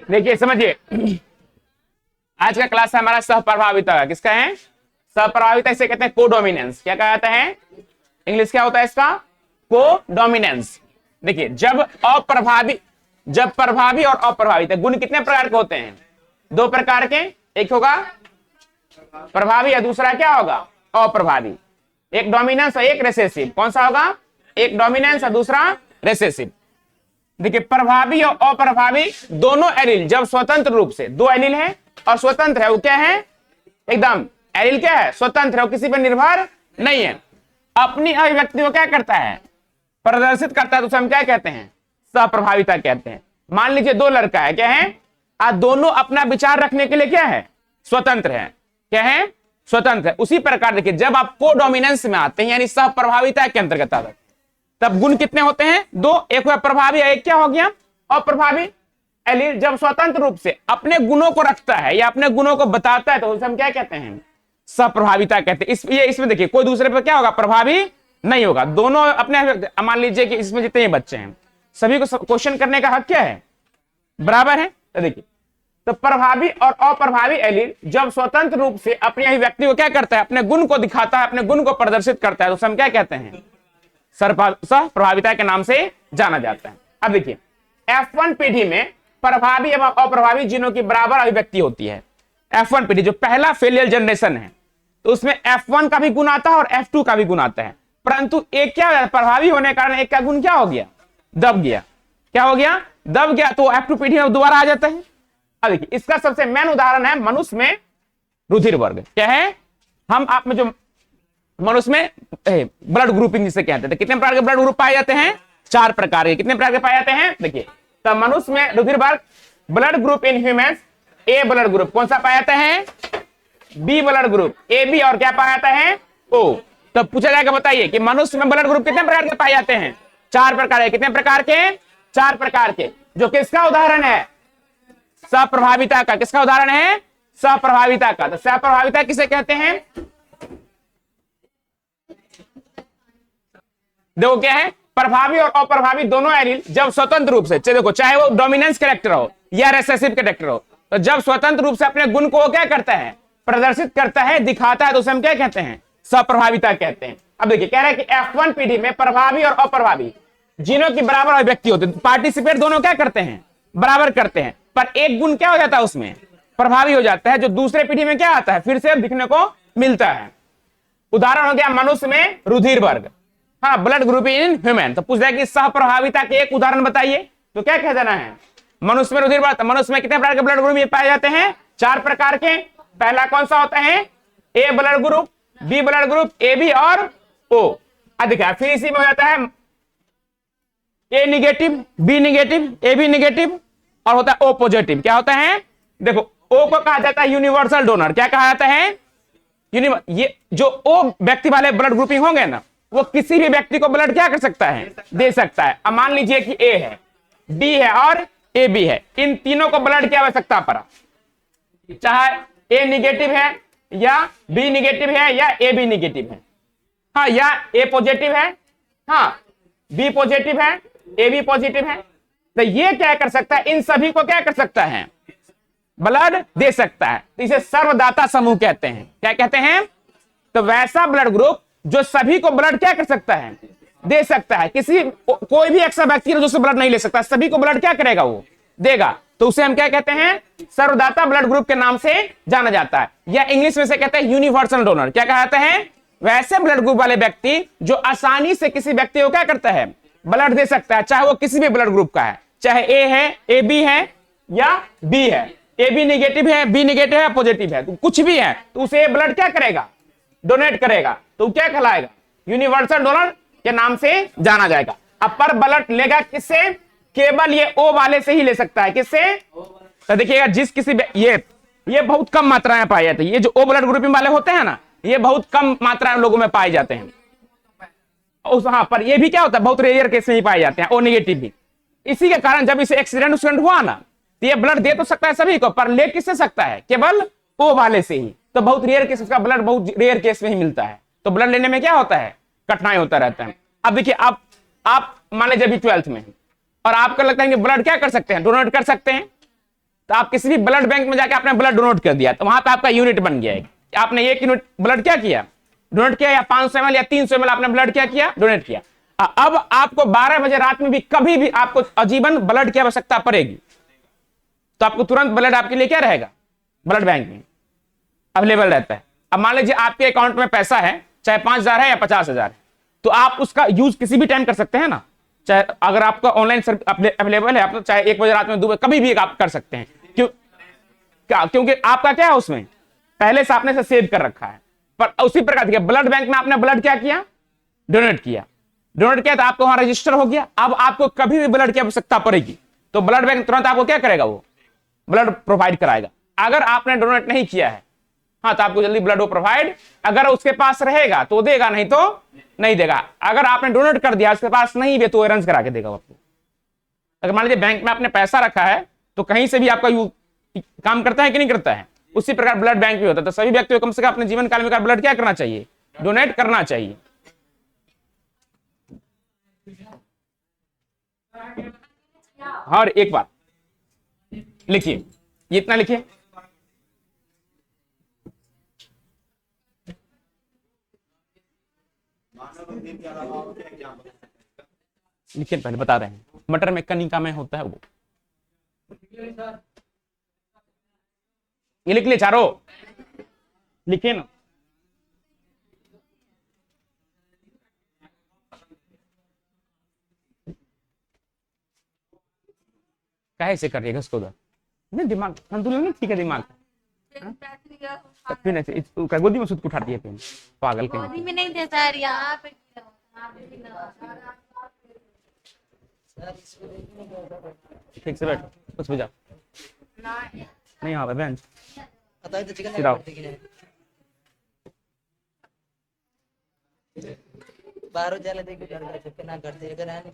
देखिए समझिए, आज का क्लास है हमारा सहप्रभाविता का। किसका है? सहप्रभाविता। इसे कहते हैं कोडोमिनेंस। क्या कहा जाता है? इंग्लिश क्या होता है इसका? कोडोमिनेंस। देखिए, जब प्रभावी और अप्रभावित गुण कितने प्रकार के होते हैं? दो प्रकार के। एक होगा प्रभावी और दूसरा क्या होगा? अप्रभावी। एक डोमिनेंस और एक रिसेसिव। कौन सा होगा? एक डोमिनेंस और दूसरा रिसेसिव। देखिए, प्रभावी और अप्रभावी दोनों एलील जब स्वतंत्र रूप से, दो एलील है और स्वतंत्र है, वो क्या है? एकदम एलील क्या है? स्वतंत्र है, वो किसी पर निर्भर नहीं है, अपनी अभिव्यक्ति को क्या करता है? प्रदर्शित करता है। तो हम क्या कहते हैं? सहप्रभाविता कहते हैं। मान लीजिए दो लड़का है, क्या है? आज दोनों अपना विचार रखने के लिए क्या है? स्वतंत्र है। क्या है? स्वतंत्र है। उसी प्रकार देखिए, जब आप कोडोमिनेंस में आते हैं यानी सहप्रभाविता के अंतर्गत आते हैं, तब गुण कितने होते हैं? दो। एक हुआ प्रभावी, एक क्या हो गया? अप्रभावी। एलील जब स्वतंत्र रूप से अपने गुणों को रखता है या अपने गुणों को बताता है तो उसे हम क्या कहते हैं? सहप्रभाविता कहते हैं। इसमें देखिए, कोई दूसरे पर क्या होगा? प्रभावी नहीं होगा। दोनों अपने, मान लीजिए कि इसमें जितने बच्चे हैं सभी को क्वेश्चन करने का हक क्या है? बराबर है। तो देखिए, तो प्रभावी और अप्रभावी एलील जब स्वतंत्र रूप से अपनी अभिव्यक्ति को क्या करता है? अपने गुण को दिखाता है, अपने गुण को प्रदर्शित करता है, तो हम क्या कहते हैं? सहप्रभाविता के नाम से जाना जाता है। अब देखिए, F1 पीढ़ी में प्रभावी एवं अप्रभावी जीनों की बराबर अभिव्यक्ति होती है। F1 पीढ़ी जो पहला फेलियल जनरेशन है, तो उसमें F1 का भी गुण आता है और F2 का भी गुण आता है, परंतु एक क्या है? प्रभावी होने के कारण एक का गुण क्या हो गया? दब गया। क्या हो गया? दब गया। तो F2 पीढ़ी में दोबारा आ जाता है। अब देखिए, इसका सबसे मेन उदाहरण है मनुष्य में रुधिर वर्ग। क्या है? हम आप में जो मनुष्य में ब्लड ग्रुपिंग जिसे कहते हैं, कितने प्रकार के ब्लड ग्रुप पाए जाते हैं? 4 प्रकार के। कितने प्रकार के पाए जाते हैं? देखिए, तब मनुष्य में रुधिर वर्ग blood group in humans A blood group कौन सा पाया जाता है? B blood group, A B, और क्या पाया जाता है? ओ। तब पूछा जाएगा, बताइए कि मनुष्य में ब्लड ग्रुप कितने प्रकार के पाए जाते हैं? 4 प्रकार के। कितने प्रकार के? 4 प्रकार के। जो किसका उदाहरण है? सहप्रभाविता का। किसका उदाहरण है? सहप्रभाविता का। तो सहप्रभाविता किसे कहते हैं? देखो क्या है? प्रभावी और अप्रभावी दोनों एलील जब स्वतंत्र रूप से, देखो चाहे वो डोमिनेंस कैरेक्टर हो या रिसेसिव कैरेक्टर हो, तो जब स्वतंत्र रूप से अपने गुण को क्या करता है? प्रदर्शित करता है, दिखाता है, तो उसे हम क्या कहते हैं? सहप्रभाविता कहते हैं। अब देखिए, कह रहा है कि F1 पीढ़ी में प्रभावी और अप्रभावी जीनों की बराबर अभिव्यक्ति होती है। पार्टिसिपेट दोनों क्या करते हैं? बराबर करते हैं, पर एक गुण क्या हो जाता है? उसमें प्रभावी हो जाता है, जो दूसरे पीढ़ी में क्या आता है? फिर से दिखने को मिलता है। उदाहरण हो गया मनुष्य में रुधिर वर्ग, हाँ, ब्लड ग्रुप इन ह्यूमन। तो पूछ रहा है कि सहप्रभाविता के एक उदाहरण बताइए, तो क्या कह देना है? मनुष्य में रुधिर वर्ग। मनुष्य में कितने प्रकार के ब्लड ग्रुप पाए जाते हैं? 4 प्रकार के। पहला कौन सा होता है? A blood group, B blood group, A B और ओ। अधिक है। फिर इसी में हो जाता है A negative, B negative, A B negative, और होता है ओ पॉजिटिव। क्या होता है? देखो, ओ को कहा जाता है यूनिवर्सल डोनर। क्या कहा जाता है? ये जो ओ व्यक्ति वाले ब्लड ग्रुपिंग होंगे ना, वो किसी भी व्यक्ति को ब्लड क्या कर सकता है? दे सकता है। अब मान लीजिए कि ए है, बी है और ए बी है, इन तीनों को ब्लड की आवश्यकता पड़ा, चाहे ए निगेटिव है या बी निगेटिव है या ए बी निगेटिव है, हाँ, या ए पॉजिटिव है, हाँ, बी पॉजिटिव है, ए बी पॉजिटिव है, तो ये क्या कर सकता है? इन सभी को क्या कर सकता है? ब्लड दे सकता है। तो इसे सर्वदाता समूह कहते हैं। क्या कहते हैं? तो वैसा ब्लड ग्रुप जो सभी को ब्लड क्या कर सकता है? दे सकता है। कोई भी ऐसा व्यक्ति जो ब्लड नहीं ले सकता, सभी को ब्लड क्या करेगा? वो देगा। तो उसे हम क्या कहते हैं? सर्वदाता ब्लड ग्रुप के नाम से जाना जाता है, या इंग्लिश में से कहते हैं यूनिवर्सल डोनर। क्या कहा जाता है? वैसे ब्लड ग्रुप वाले व्यक्ति जो आसानी से किसी व्यक्ति को क्या करता है? ब्लड दे सकता है, चाहे वो किसी भी ब्लड ग्रुप का है, चाहे ए है, ए बी है या बी है, ए बी निगेटिव है, बी निगेटिव है, पॉजिटिव है, तो कुछ भी है, तो उसे ब्लड क्या करेगा? डोनेट करेगा। तो क्या कहलाएगा? यूनिवर्सल डोनर के नाम से जाना जाएगा। अब पर ब्लड लेगा किससे? केवल ये ओ वाले से ही ले सकता है। किससे? तो देखिएगा, जिस किसी ये बहुत कम मात्रा में पाए जाते हैं। ये जो ओ ब्लड ग्रुपिंग वाले होते हैं ना, ये बहुत कम मात्रा में लोगों में पाए जाते हैं। हाँ, पर ये भी क्या होता है? बहुत रेयर केस में ही पाए जाते हैं, ओ नेगेटिव भी। इसी के कारण जब इसे एक्सीडेंट हुआ ना, तो ये ब्लड दे तो सकता है सभी को, पर ले किससे सकता है? केवल ओ वाले से ही। तो बहुत रेयर केस, उसका ब्लड बहुत रेयर केस में ही मिलता है, तो ब्लड लेने में क्या होता है? कठिनाई होता रहता है। अब देखिए, आप मान लीजिए अभी 12th में, और आपको लगता है कि ब्लड क्या कर सकते हैं, डोनेट कर सकते हैं, तो आप किसी भी ब्लड बैंक में जाके आपने ब्लड डोनेट कर दिया, तो वहां पे आपका यूनिट बन गया है। आपने 1 यूनिट ब्लड क्या किया, डोनेट किया, या 500 ml या 300 ml आपने ब्लड क्या किया, डोनेट किया। अब आपको 12 बजे रात में भी कभी भी आपको आजीवन ब्लड की आवश्यकता पड़ेगी, तो आपको तुरंत ब्लड आपके लिए क्या रहेगा, ब्लड बैंक में अवेलेबल रहता है। अब मान लीजिए आपके अकाउंट में पैसा है, चाहे 5,000 है या 50,000 है, तो आप उसका यूज किसी भी टाइम कर सकते हैं ना, चाहे अगर आपका ऑनलाइन अवेलेबल है, आप चाहे 1 बजे रात में 2 बजे कभी भी आप कर सकते हैं। क्योंकि आपका क्या है, उसमें पहले से आपने से सेव कर रखा है। पर उसी प्रकार के ब्लड बैंक में आपने ब्लड क्या किया, डोनेट किया, डोनेट किया तो आपको वहां रजिस्टर हो गया। अब आपको कभी भी ब्लड की आवश्यकता पड़ेगी तो ब्लड बैंक तुरंत आपको क्या करेगा, वो ब्लड प्रोवाइड कराएगा। अगर आपने डोनेट नहीं किया है, हाँ, तो आपको जल्दी ब्लड वो प्रोवाइड, अगर उसके पास रहेगा तो देगा, नहीं तो नहीं देगा। अगर आपने डोनेट कर दिया, उसके पास नहीं भी, तो अरेंज करा के देगा आपको। अगर मान लीजिए बैंक में आपने पैसा रखा है, तो कहीं से भी आपका काम करता है कि नहीं करता है, उसी प्रकार ब्लड बैंक भी होता है। तो सभी व्यक्तियों को कम से कम अपने जीवन काल में ब्लड क्या करना चाहिए, डोनेट करना चाहिए। और एक बात लिखिए, ये इतना लिखिए, लिखिए, पहले बता रहे हैं, मटर में कनिका में होता है वो, ये लिख लिए चारों, लिखिए ना। कैसे कर रही है उसको उधर, नहीं दिमाग संतुलन नहीं ठीक है, दिमाग फिर ऐसे गोदी में सुध उठाती है, फिर पागल के गोदी में नहीं दे सर, यहाँ पे ठीक से बैठो, कुछ भी जाओ नहीं, यहाँ पे बहन सीधा बाहर जाला देखो घर ना करते अगर आने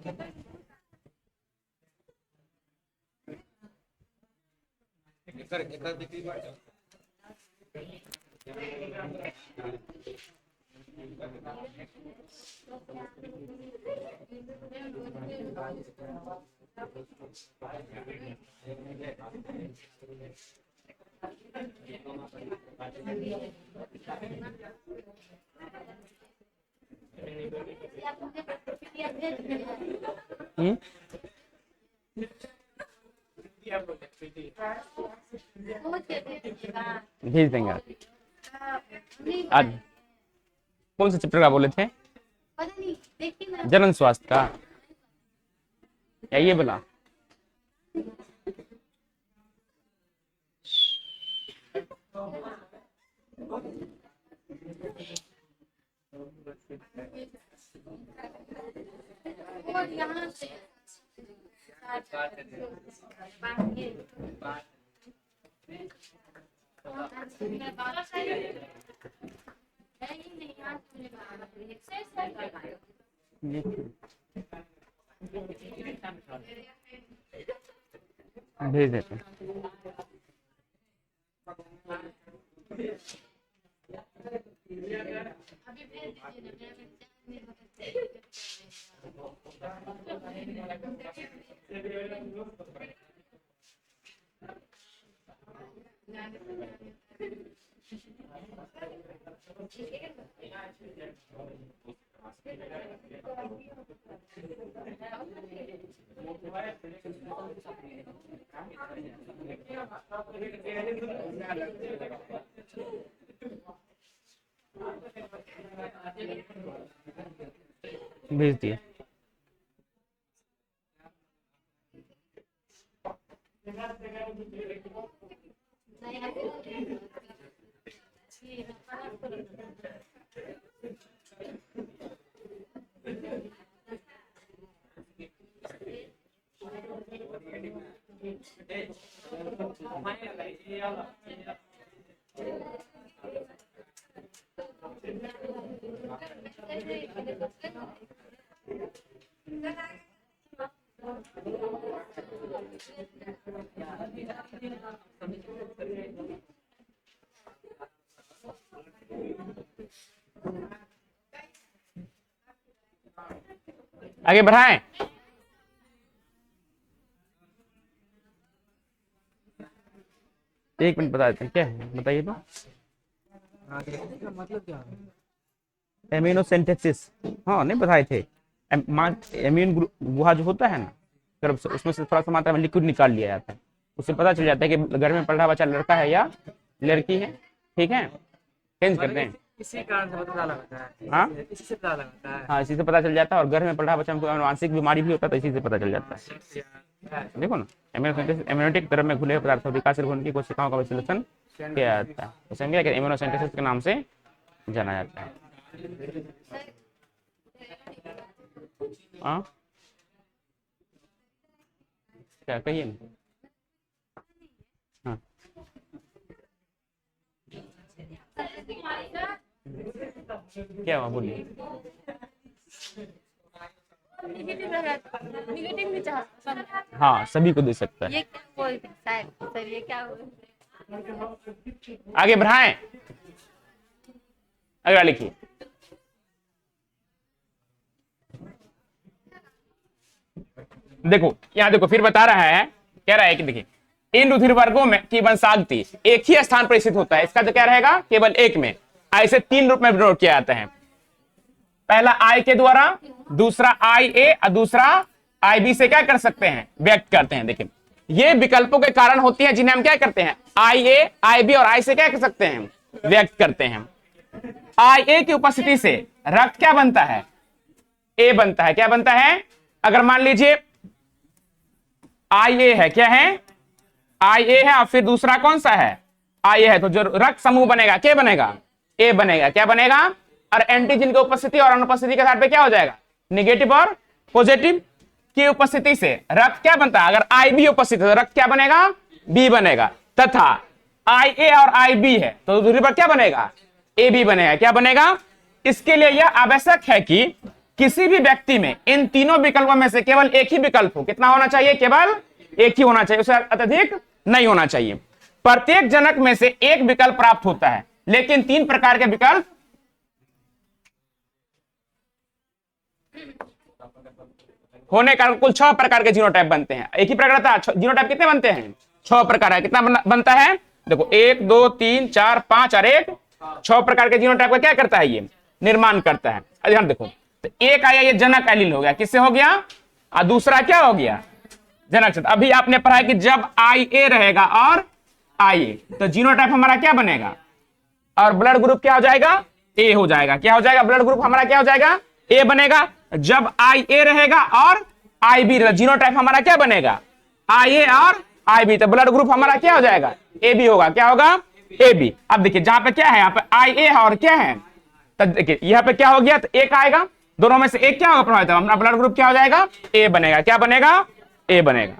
भेज देंगे आज। कौन से चैप्टर का बोले थे, जनन स्वास्थ्य का, या ये बोला, यहाँ से भेज देते हैं। भेज दिए। आगे बढ़ाएं। एक मिनट बता देते हैं क्या है, बताइए तो। मतलब क्या है? एमिनो सिंथेसिस, हाँ नहीं बताए थे। एमिन गुहा जो होता है ना गर्भ से, उसमें से थोड़ा सा मात्रा में लिक्विड निकाल लिया जाता है, उससे पता चल जाता है कि घर में पल रहा बच्चा लड़का है या लड़की है। ठीक है, चेंज करते हैं। इसी कारण से पता लगता है। हाँ इसी से पता लगता है। हाँ, इसी से पता चल जाता है। और घर में पल रहा बच्चा में कोई आनुवांशिक बीमारी भी होता है तो इसी से पता चल जाता है। देखो ना, एमिनोटिक द्रव में घुले पदार्थों विकास होने की कोशिकाओं का विश्लेषण किया जाता है, तो समझे कि इम्यूनोसिंथेसिस के नाम से जाना जाता है। हाँ क्या कहिए ना। हाँ क्या हुआ बोलिए। निगेटिव भी चाह सकता है। हाँ सभी को दे सकता है। ये क्या बोल शायद सर, ये क्या बोल। आगे बढ़ाएं, अगला लिखिए। देखो यहाँ देखो फिर बता रहा है, कह रहा है कि देखिए इन रुधिर वर्गों में की वंशागति एक ही स्थान पर स्थित होता है, इसका तो क्या रहेगा केवल एक में। ऐसे तीन रूप में विरोध किया जाता है, पहला आई के द्वारा, दूसरा आई ए और दूसरा आई बी से क्या कर सकते हैं व्यक्त करते हैं। देखिए ये विकल्पों के कारण होती है जिन्हें हम क्या करते हैं आई ए आई बी और आई से क्या कर सकते हैं व्यक्त करते हैं। आई ए की उपस्थिति से रक्त क्या बनता है ए बनता है। क्या बनता है, अगर मान लीजिए आई ए है, क्या है आई ए है और फिर दूसरा कौन सा है आई ए है, तो जो रक्त समूह बनेगा क्या बनेगा ए बनेगा। क्या बनेगा, और एंटीजन की उपस्थिति और अनुपस्थिति के आधार पे क्या हो जाएगा निगेटिव और पॉजिटिव की उपस्थिति से रक्त क्या बनता है। अगर आई बी उपस्थित है तो रक्त क्या बनेगा बी बनेगा, तथा आई ए और आई बी है तो दूरी पर क्या बनेगा ए बी बनेगा। क्या बनेगा, इसके लिए यह आवश्यक है कि किसी भी व्यक्ति में इन तीनों विकल्पों में से केवल एक ही विकल्प हो। कितना होना चाहिए, केवल एक ही होना चाहिए, उससे अत्यधिक नहीं होना चाहिए। प्रत्येक जनक में से एक विकल्प प्राप्त होता है, लेकिन तीन प्रकार के विकल्प होने का कुल 6 प्रकार के जीनोटाइप बनते हैं। एक ही प्रकार था, जीनोटाइप कितने बनते हैं 6 प्रकार है। कितना बनता है देखो 1 2 3 4 5 और 1 6 प्रकार के जीनोटाइप का क्या करता है ये निर्माण करता है। ध्यान देखो, तो एक आया ये जनक एलील हो गया, किससे हो गया, और दूसरा क्या हो गया जनक से। अभी आपने पढ़ा कि जब आई ए रहेगा और आई ए तो जीनोटाइप हमारा क्या बनेगा और ब्लड ग्रुप क्या हो जाएगा ए हो जाएगा। क्या हो जाएगा, ब्लड ग्रुप हमारा क्या हो जाएगा ए बनेगा। जब आई ए रहेगा और आई बी रहेगा जीनोटाइप हमारा क्या बनेगा आई ए और आई बी, तो ब्लड ग्रुप हमारा क्या हो जाएगा ए बी होगा। क्या होगा ए बी। अब देखिए जहां पे क्या है यहाँ पे आई ए है और क्या है, तो देखिए यहाँ पे क्या हो गया, तो एक आएगा, दोनों में से एक क्या होगा प्रभावित, हमारा ब्लड ग्रुप क्या हो जाएगा ए बनेगा। क्या बनेगा ए बनेगा।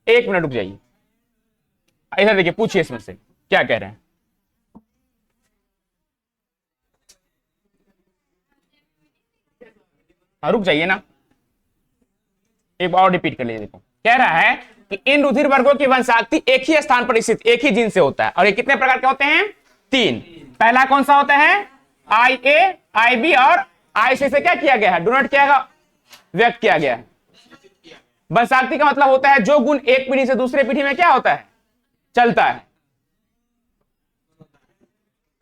एक मिनट रुक जाइए, इधर देखिए पूछिए इसमें से क्या कह रहे हैं। रुक जाइए ना, एक बार और रिपीट कर लीजिए। देखो कह रहा है कि इन रुधिर वर्गों की वंशागति एक ही स्थान पर स्थित एक ही जीन से होता है, और ये कितने प्रकार के होते हैं 3। पहला कौन सा होता है आई ए आई बी और आई सी से क्या किया गया है डोनेट किया गया व्यक्त किया गया है। वंशागति का मतलब होता है जो गुण एक पीढ़ी से दूसरे पीढ़ी में क्या होता है चलता है।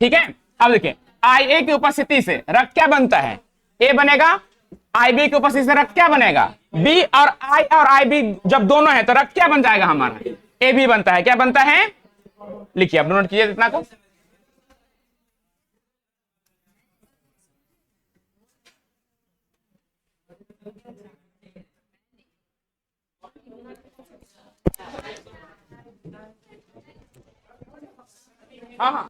ठीक है, अब देखिए आई ए की उपस्थिति से रक्त क्या बनता है ए बनेगा, आई बी की उपस्थिति से रक्त क्या बनेगा बी, और आई बी जब दोनों है तो रक्त क्या बन जाएगा हमारा ए बी बनता है। क्या बनता है लिखिए, अब नोट कीजिए इतना को। हाँ हाँ